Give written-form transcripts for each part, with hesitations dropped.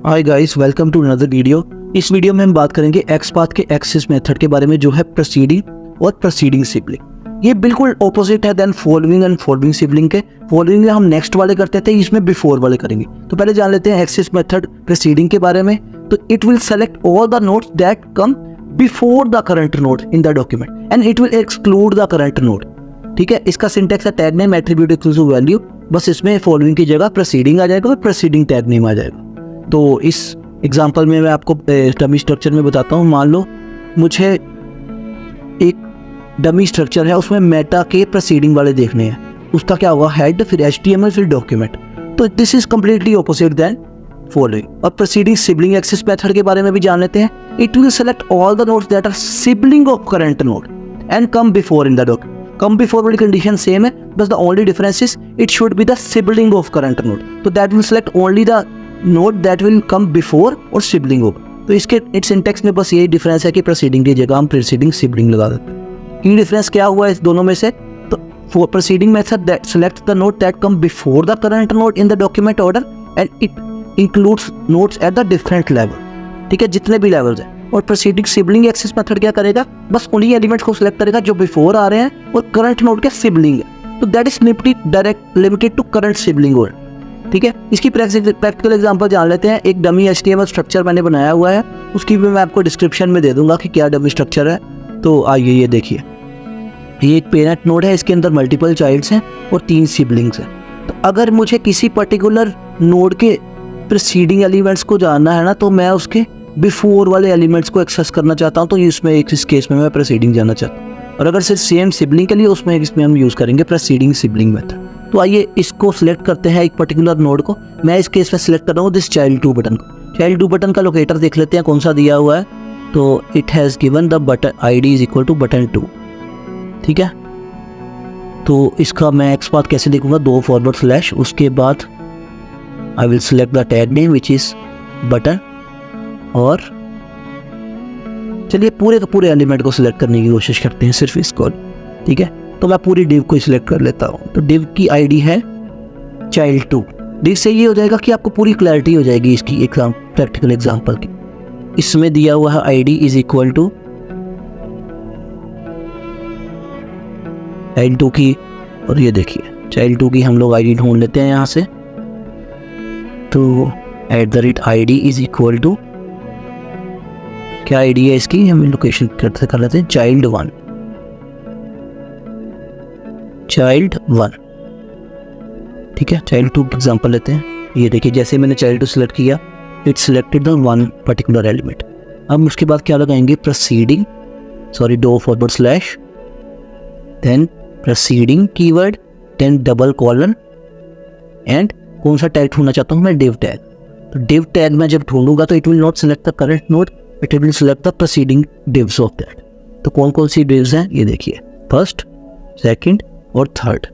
Hi guys, welcome to another video. इस video में हम बात करेंगे XPath के एक्सेस मेथड के बारे में, जो है प्रोसीडिंग और प्रोसीडिंग सिबलिंग। ये बिल्कुल ऑपोजिट है then following and following sibling के। फॉलोइंग में हम नेक्स्ट वाले करते थे, इसमें बिफोर वाले करेंगे। तो पहले जान लेते हैं एक्सेस मेथड प्रोसीडिंग के बारे में। तो it will select all the notes that come before the current node in the document and it will exclude the current node. ठीक है, इसका सिंटैक्स है tag name attribute equals to value. बस इसमें फॉलोइंग की जगह प्रोसीडिंग आ जाएगा और प्रोसीडिंग टैग नेम आ जाएगा। तो इस एग्जांपल में मैं आपको डमी स्ट्रक्चर में बताता हूँ। मान लो मुझे एक डमी स्ट्रक्चर है, उसमें मेटा के प्रोसीडिंग वाले देखने हैं। उसका क्या होगा, हेड, फिर HTML, फिर डॉक्यूमेंट। तो this is completely opposite then following. और प्रोसीडिंग सिबलिंग एक्सेस मेथड के बारे में भी जान लेते हैं। It will select all the nodes that are sibling of current node and come before in the document. Come before वाली कंडीशन सेम है, बस the only difference is it should be the sibling of current node. तो that will select only the node that will come before और sibling of. तो इसके it's syntax में बस यही डिफरेंस है कि प्रोसीडिंग की जगह हम प्रोसीडिंग सिबलिंग लगा देते हैं। की डिफरेंस क्या हुआ इस दोनों में से? तो for proceeding method that select the node that come before the current note in the document order and it includes notes at the different level. ठीक है, जितने भी लेवल्स हैं। और प्रोसीडिंग सिबलिंग एक्सेस मेथड क्या करेगा, बस उन्हीं एलिमेंट्स को सिलेक्ट करेगा जो बिफोर आ रहे हैं और करंट नोड के सिबलिंग है। तो that is direct limited to current sibling और। ठीक है, इसकी प्रैक्टिकल एग्जांपल जान लेते हैं। एक डमी HTML स्ट्रक्चर मैंने बनाया हुआ है, उसकी भी मैं आपको डिस्क्रिप्शन में दे दूंगा कि क्या डमी स्ट्रक्चर है। तो आइए ये देखिए, ये एक पेरेंट नोड है, इसके अंदर मल्टीपल चाइल्ड्स हैं और 3 सिबलिंग्स हैं। तो अगर मुझे किसी पर्टिकुलर नोड के प्रीसीडिंग एलिमेंट्स को जानना है ना, तो मैं उसके बिफोर वाले एलिमेंट्स को एक्सेस करना चाहता हूँ, तो इसमें इस केस में मैं प्रीसीडिंग जानना चाहता हूँ। और अगर सिर्फ सेम सिबलिंग के लिए, उसमें इसमें हम यूज़ करेंगे प्रीसीडिंग सिबलिंग मेथड। तो आइए इसको सिलेक्ट करते हैं, एक पर्टिकुलर नोड को। मैं इस केस में सिलेक्ट कर रहा हूँ दिस चाइल्ड 2 बटन को। चाइल्ड 2 बटन का लोकेटर देख लेते हैं कौन सा दिया हुआ है। तो it has given the button ID is equal to button 2। ठीक है, तो इसका मैं XPath कैसे देखूंगा, 2// उसके बाद I will select the tag name which is button. और चलिए पूरे के पूरे एलिमेंट को सिलेक्ट करने की कोशिश करते हैं, सिर्फ इसको। ठीक है, तो मैं पूरी डिव को सिलेक्ट कर लेता हूँ। तो डिव की ID है चाइल्ड 2। डिव से ये हो जाएगा कि आपको पूरी क्लैरिटी हो जाएगी इसकी प्रैक्टिकल एग्जांपल की। इसमें दिया हुआ है ID is equal to child 2 की। और ये देखिए चाइल्ड 2 की हम लोग ID ढूंढ लेते हैं यहाँ से। तो @ID इज इक्वल टू, क्या ID है इसकी, हम लोकेशन कर लेते हैं चाइल्ड 1। ठीक है, चाइल्ड 2 एग्जांपल लेते हैं। ये देखिए, जैसे मैंने चाइल्ड 2 सिलेक्ट किया, it selected the 1 particular element. अब उसके बाद क्या लगाएंगे, preceding, 2// then preceding keyword, then double colon and कौन सा टैग ढूंढना चाहता हूँ मैं, डिव टैग। तो डिव टैग मैं जब ढूंढूंगा तो it will not select the current node, it will select the preceding divs of that. तो कौन कौन सी डिव्स हैं, ये देखिए, फर्स्ट, सेकंड और थर्ड।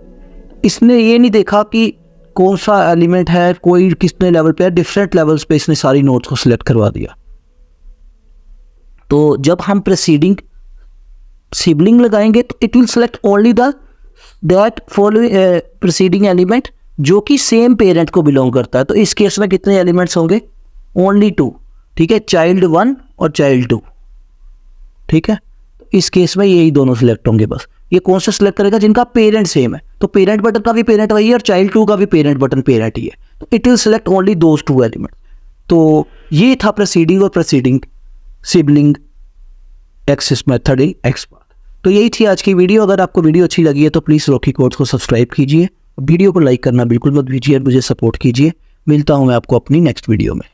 इसने ये नहीं देखा कि कौन सा एलिमेंट है, कोई कितने लेवल पे है, डिफरेंट लेवल्स पे इसने सारी नोड्स को सिलेक्ट करवा दिया। तो जब हम प्रीसीडिंग सिबलिंग लगाएंगे तो it will select only that following preceding element जो कि सेम पेरेंट को बिलोंग करता है। तो इस केस में कितने एलिमेंट्स होंगे, ओनली 2। ठीक है, चाइल्ड 1 और चाइल्ड 2। ठीक है, इस केस में यही दोनों सिलेक्ट होंगे बस। ये कौन सा सिलेक्ट करेगा, जिनका पेरेंट सेम है। तो पेरेंट बटन का भी पेरेंट वही है और चाइल्ड 2 का भी पेरेंट बटन पेरेंट ही है। तो it will select only those 2 element. तो ये था प्रोसीडिंग और proceeding sibling access method in XPath। तो यही थी आज की वीडियो। अगर आपको वीडियो अच्छी लगी है तो प्लीज़ रॉकी कोड्स को सब्सक्राइब कीजिए, वीडियो को लाइक करना बिल्कुल मत भूलिए, मुझे सपोर्ट कीजिए। मिलता हूँ मैं आपको अपनी नेक्स्ट वीडियो में।